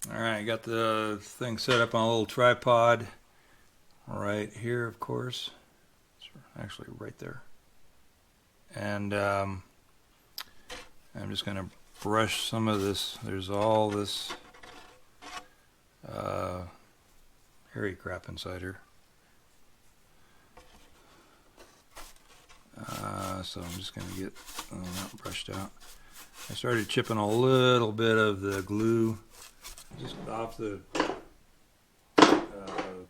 Alright, got the thing set up on a little tripod right here, of course. It's actually right there. And I'm just going to brush some of this. There's all this hairy crap inside here. So I'm just going to get that brushed out. I started chipping a little bit of the glue just off the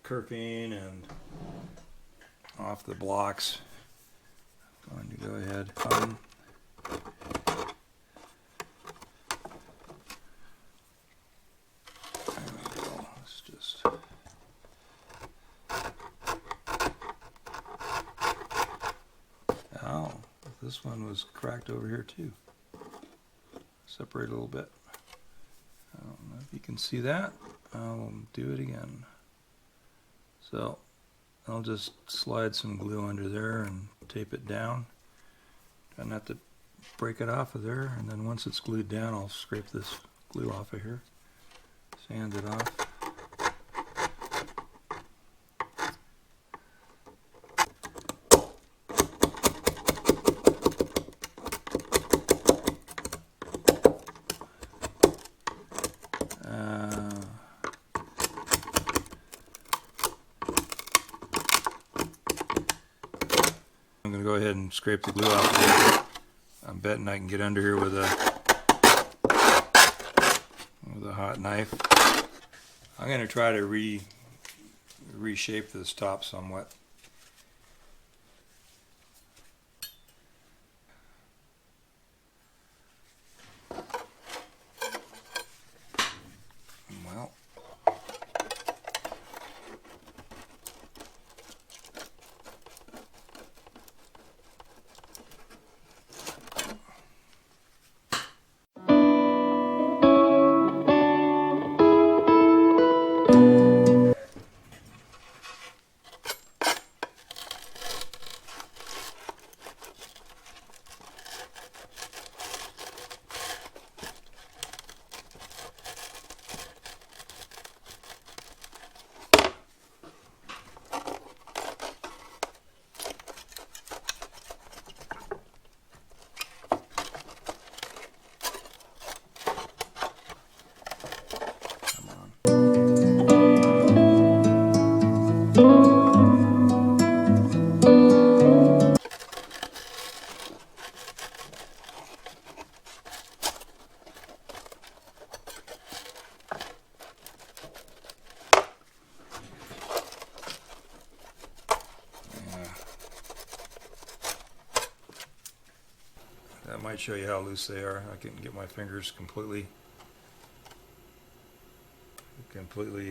kerping and off the blocks. I'm going to go ahead. There we go. Let's just. Oh, this one was cracked over here too. Separate a little bit. I don't know if you can see that. I'll do it again. So I'll just slide some glue under there and tape it down. Try not to break it off of there, and then once it's glued down, I'll scrape this glue off of here, sand it off. I'm going to go ahead and scrape the glue off. I'm betting I can get under here with a hot knife. I'm going to try to reshape this top somewhat. Well, that might show you how loose they are. I can get my fingers completely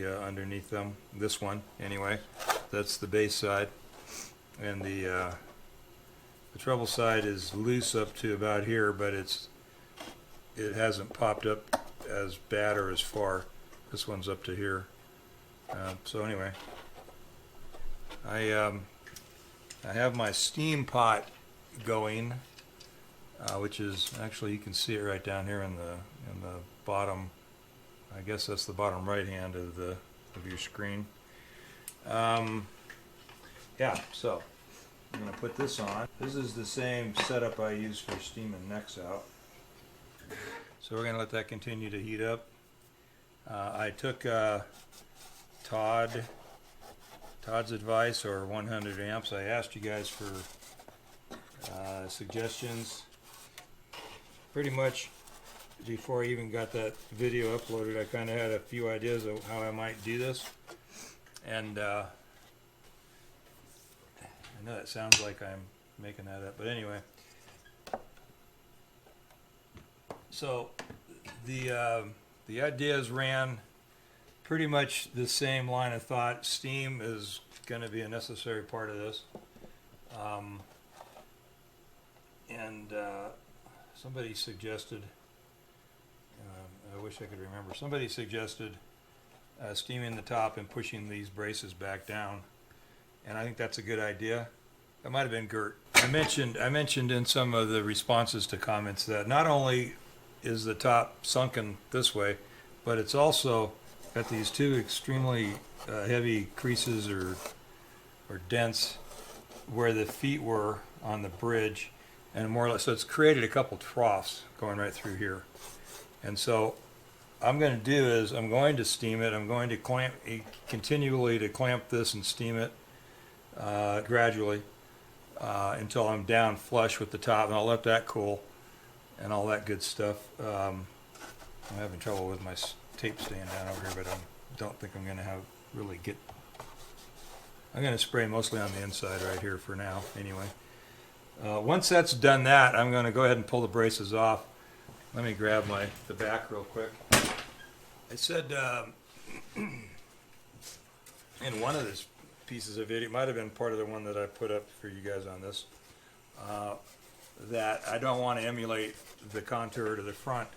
underneath them. This one, anyway. That's the base side, and the treble side is loose up to about here, but it hasn't popped up as bad or as far. This one's up to here. So anyway, I have my steam pot going. Which is actually, you can see it right down here in the bottom. I guess that's the bottom right hand of your screen. Yeah, so I'm going to put this on. This is the same setup I use for steaming necks out. So we're going to let that continue to heat up. I took Todd's advice, or 100 amps. I asked you guys for suggestions. Pretty much before I even got that video uploaded, I kind of had a few ideas of how I might do this. And I know that sounds like I'm making that up, but anyway. So the ideas ran pretty much the same line of thought. Steam is going to be a necessary part of this. Somebody suggested, I wish I could remember, somebody suggested steaming the top and pushing these braces back down. And I think that's a good idea. That might have been Gert. I mentioned in some of the responses to comments that not only is the top sunken this way, but it's also got these two extremely heavy creases or dents where the feet were on the bridge, and more or less, so it's created a couple troughs going right through here. And so I'm going to do is I'm going to steam it. I'm going to continually to clamp this and steam it gradually until I'm down flush with the top, and I'll let that cool and all that good stuff. I'm having trouble with my tape staying down over here, but I don't think I'm going to I'm going to spray mostly on the inside right here for now anyway. Once that's done that, I'm going to go ahead and pull the braces off. Let me grab the back real quick. I said in one of these pieces of video, it might have been part of the one that I put up for you guys on this, that I don't want to emulate the contour to the front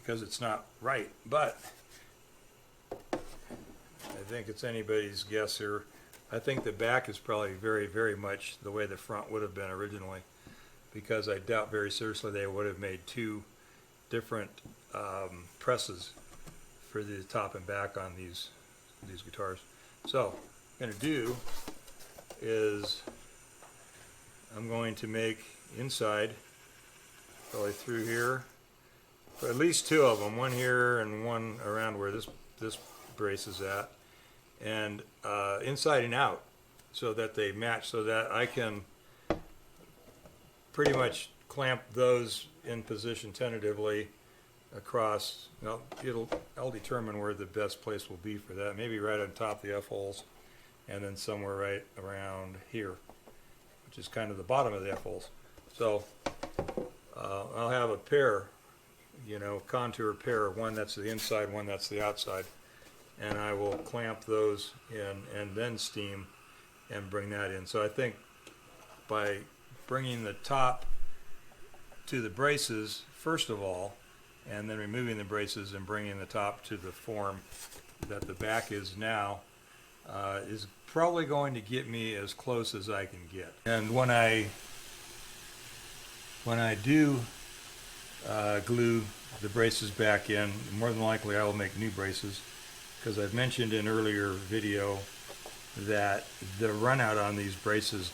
because it's not right. But I think it's anybody's guess here. I think the back is probably very, very much the way the front would have been originally, because I doubt very seriously they would have made two different presses for the top and back on these guitars. So what I'm going to do is I'm going to make inside, probably through here, at least two of them, one here and one around where this brace is at, and inside and out, so that they match, so that I can pretty much clamp those in position tentatively across. Well, I'll determine where the best place will be for that. Maybe right on top of the F-holes, and then somewhere right around here, which is kind of the bottom of the F-holes. So I'll have a pair, contour pair, one that's the inside, one that's the outside, and I will clamp those in and then steam and bring that in. So I think by bringing the top to the braces first of all, and then removing the braces and bringing the top to the form that the back is now, is probably going to get me as close as I can get. And when I do glue the braces back in, more than likely I will make new braces, because I've mentioned in earlier video that the run out on these braces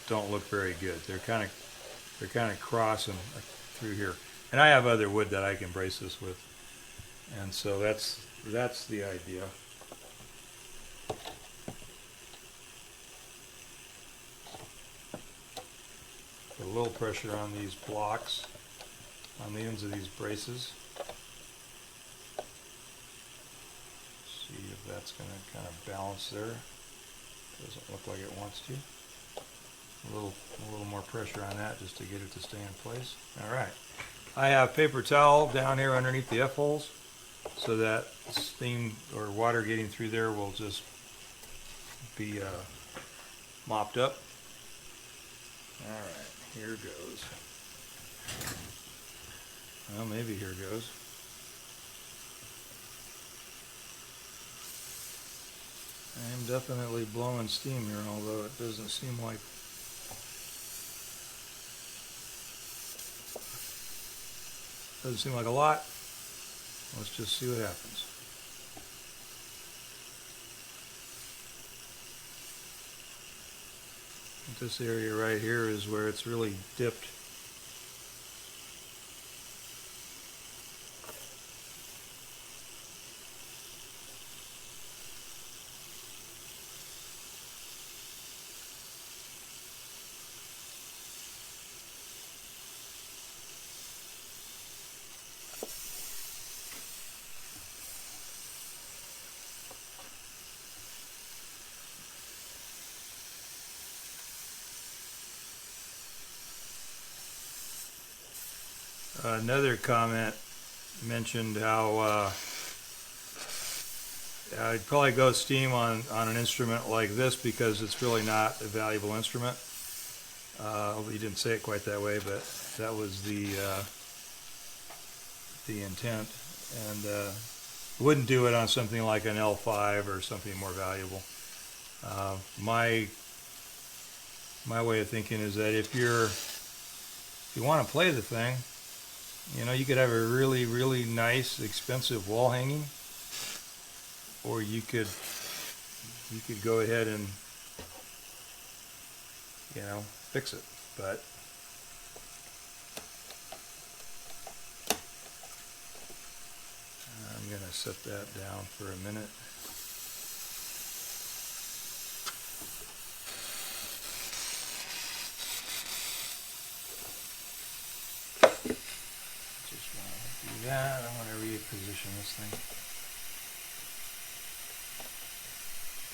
don't look very good. They're kind of crossing through here. And I have other wood that I can brace this with. And so that's the idea. Put a little pressure on these blocks on the ends of these braces. See if that's going to kind of balance there. Doesn't look like it wants to. A little more pressure on that just to get it to stay in place. All right. I have paper towel down here underneath the F-holes, so that steam or water getting through there will just be mopped up. All right, here goes. Well, maybe here goes. I am definitely blowing steam here, although it doesn't seem like. Doesn't seem like a lot. Let's just see what happens. This area right here is where it's really dipped. Another comment mentioned how I'd probably go steam on an instrument like this because it's really not a valuable instrument. He didn't say it quite that way, but that was the intent. And Wouldn't do it on something like an L5 or something more valuable. My way of thinking is that if you want to play the thing, you know, you could have a really nice expensive wall hanging, or you could go ahead and, you know, fix it. But I'm going to set that down for a minute. Just want to do that. I want to reposition this thing.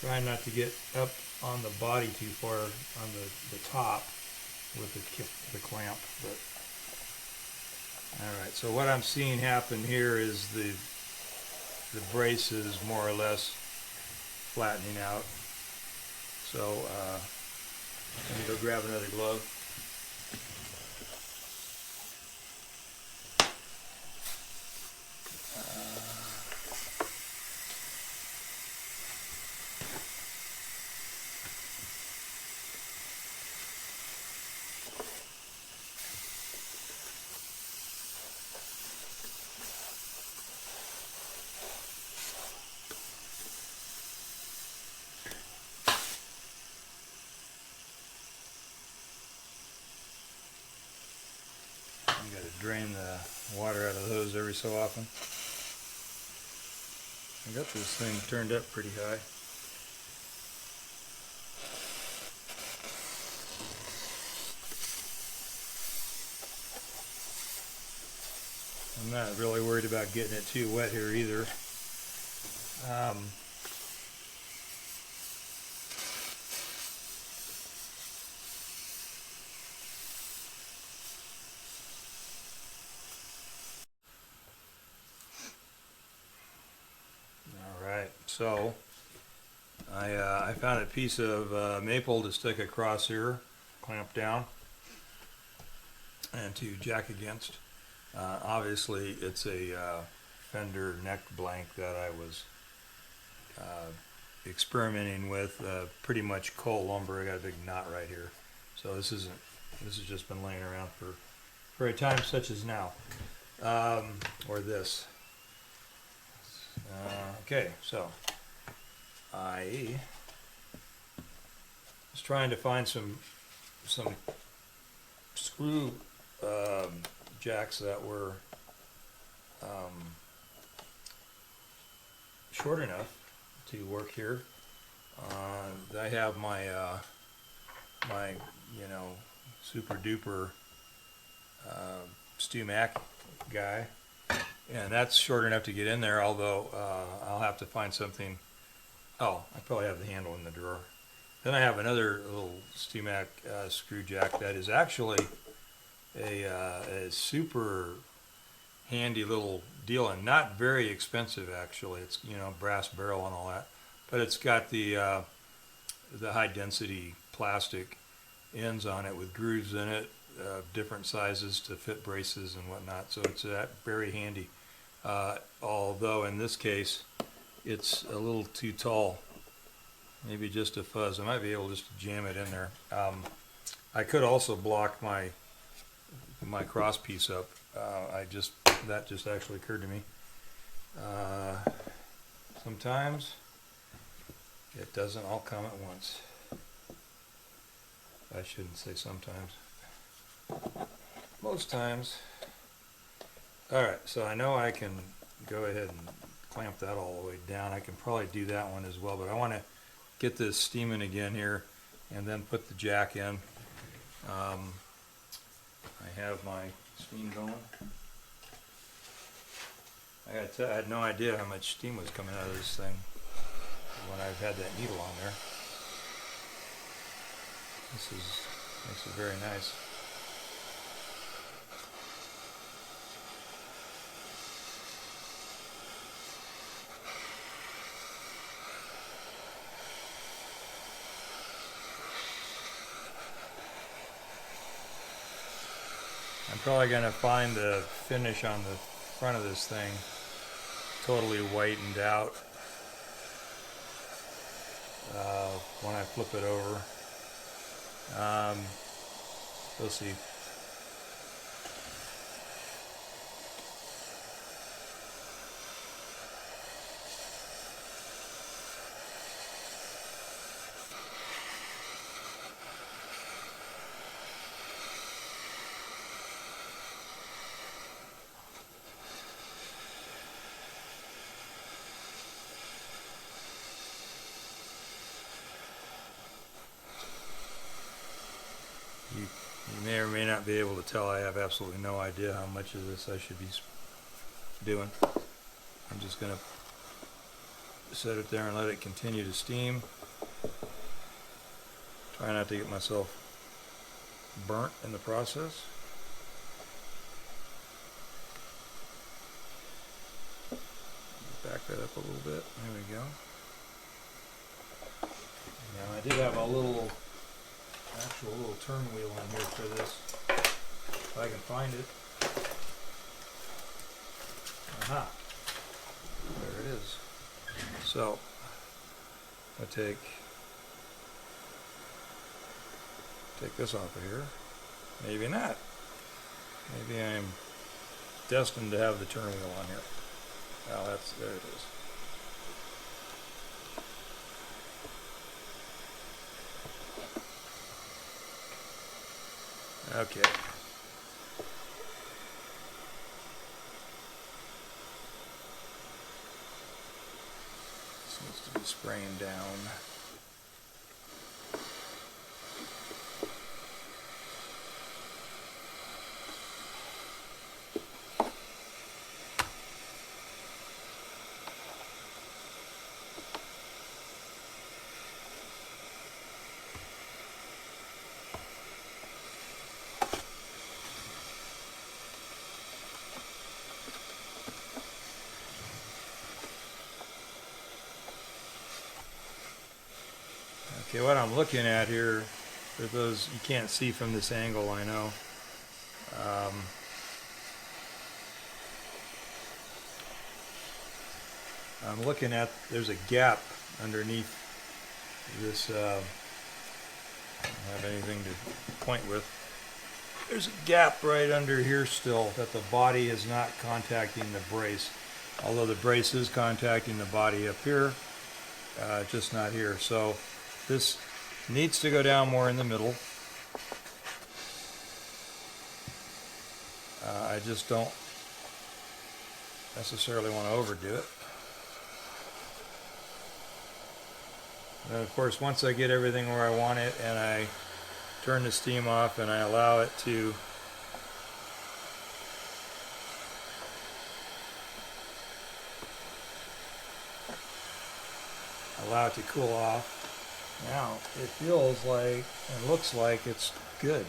Try not to get up on the body too far on the top with the clamp. But all right, so what I'm seeing happen here is the brace is more or less flattening out. So let me go grab another glove. You got to drain the water out of the hose every so often. I got this thing turned up pretty high. I'm not really worried about getting it too wet here either. So I found a piece of maple to stick across here, clamp down, and to jack against. Obviously, it's a Fender neck blank that I was experimenting with. Pretty much coal lumber. I got a big knot right here, so this has just been laying around for a time such as now, or this. Okay, so I was trying to find some screw jacks that were short enough to work here. I have my my super duper Stu Mac guy. And that's short enough to get in there, although I'll have to find something. Oh, I probably have the handle in the drawer. Then I have another little StewMac screw jack that is actually a super handy little deal, and not very expensive actually. It's brass barrel and all that, but it's got the high density plastic ends on it with grooves in it, different sizes to fit braces and whatnot. So it's very handy. Although in this case it's a little too tall, maybe just a fuzz. I might be able just to jam it in there. I could also block my cross piece up. That just actually occurred to me. Sometimes it doesn't all come at once. I shouldn't say sometimes. Most times. Alright, so I know I can go ahead and clamp that all the way down. I can probably do that one as well, but I want to get this steaming again here and then put the jack in. I have my steam going. I had no idea how much steam was coming out of this thing when I've had that needle on there. Makes it very nice. I'm probably going to find the finish on the front of this thing totally whitened out when I flip it over. We'll see. You may or may not be able to tell I have absolutely no idea how much of this I should be doing. I'm just going to set it there and let it continue to steam. Try not to get myself burnt in the process. Back that up a little bit. There we go. Now I did have a little turn wheel in here for this, if I can find it. Aha, there it is. So I take this off of here. Maybe not. Maybe I'm destined to have the turn wheel on here. Well, there it is. Okay. This needs to be spraying down. Okay, what I'm looking at here, for those you can't see from this angle, I know. I'm looking at, there's a gap underneath this, I don't have anything to point with. There's a gap right under here still that the body is not contacting the brace. Although the brace is contacting the body up here, just not here. So this needs to go down more in the middle. I just don't necessarily want to overdo it. And of course, once I get everything where I want it and I turn the steam off and I allow it to cool off. Now it feels like and looks like it's good.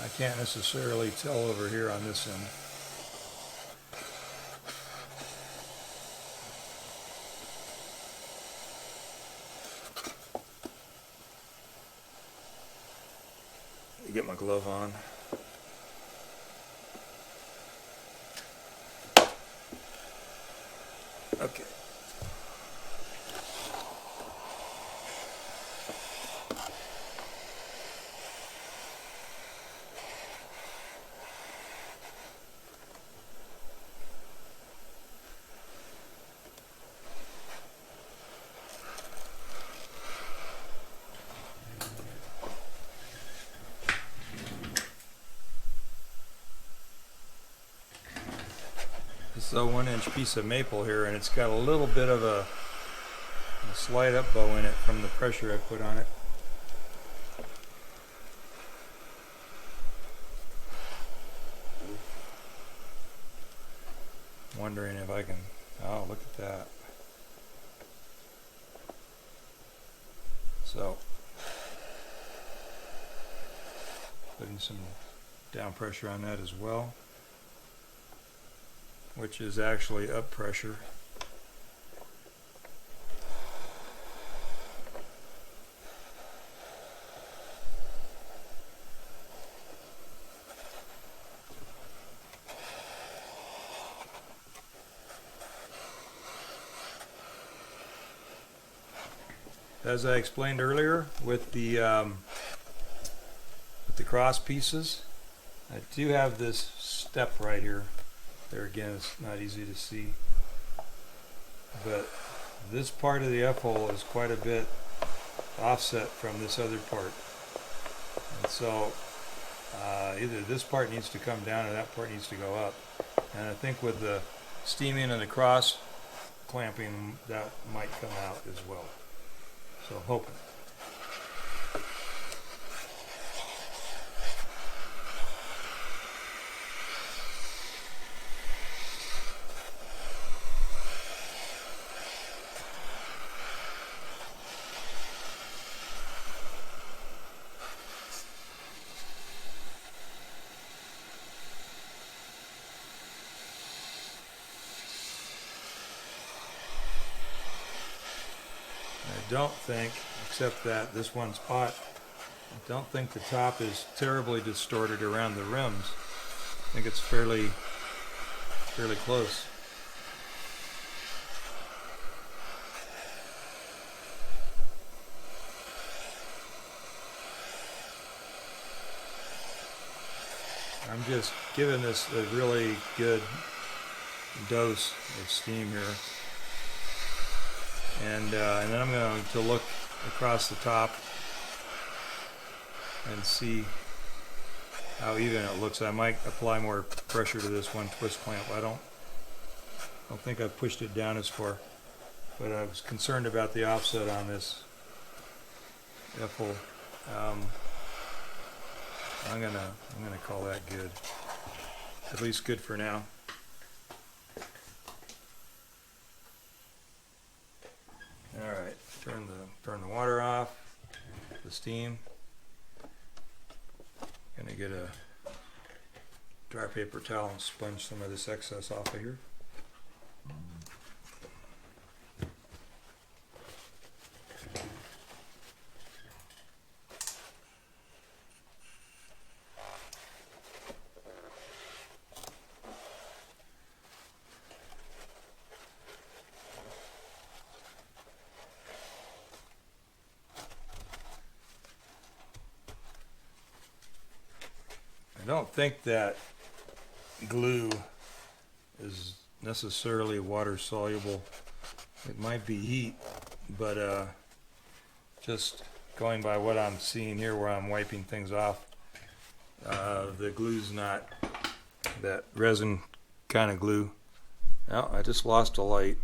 I can't necessarily tell over here on this end. Get my glove on. Okay. This is a 1-inch piece of maple here, and it's got a little bit of a slide up bow in it from the pressure I put on it. Wondering if I can, oh, look at that. So, putting some down pressure on that as well, which is actually up pressure. as I explained earlier with the cross pieces, I do have this step right here. There again, it's not easy to see, but this part of the F-hole is quite a bit offset from this other part, and so either this part needs to come down or that part needs to go up. And I think with the steaming and the cross clamping, that might come out as well. So hoping. I don't think, except that this one spot, I don't think the top is terribly distorted around the rims. I think it's fairly close. I'm just giving this a really good dose of steam here. And then I'm going to look across the top and see how even it looks. I might apply more pressure to this one twist clamp. I don't think I've pushed it down as far, but I was concerned about the offset on this F-hole. I'm gonna call that good, at least good for now. All right, turn the water off, the steam. Gonna get a dry paper towel and sponge some of this excess off of here. I don't think that glue is necessarily water soluble. It might be heat, but just going by what I'm seeing here where I'm wiping things off, the glue's not that resin kind of glue. Oh, I just lost a light.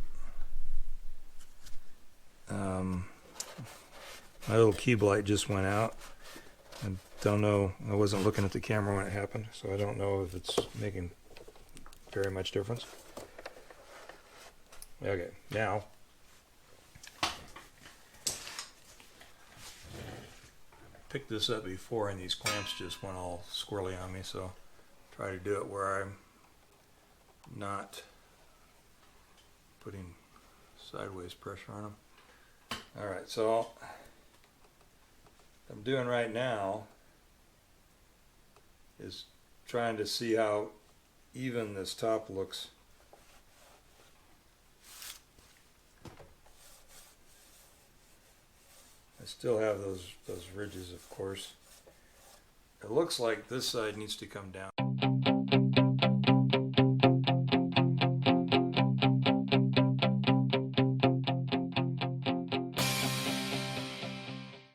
My little cube light just went out. I don't know, I wasn't looking at the camera when it happened, so I don't know if it's making very much difference. Okay, now picked this up before and these clamps just went all squirrely on me, so try to do it where I'm not putting sideways pressure on them. Alright, so what I'm doing right now is trying to see how even this top looks. I still have those ridges, of course. It looks like this side needs to come down.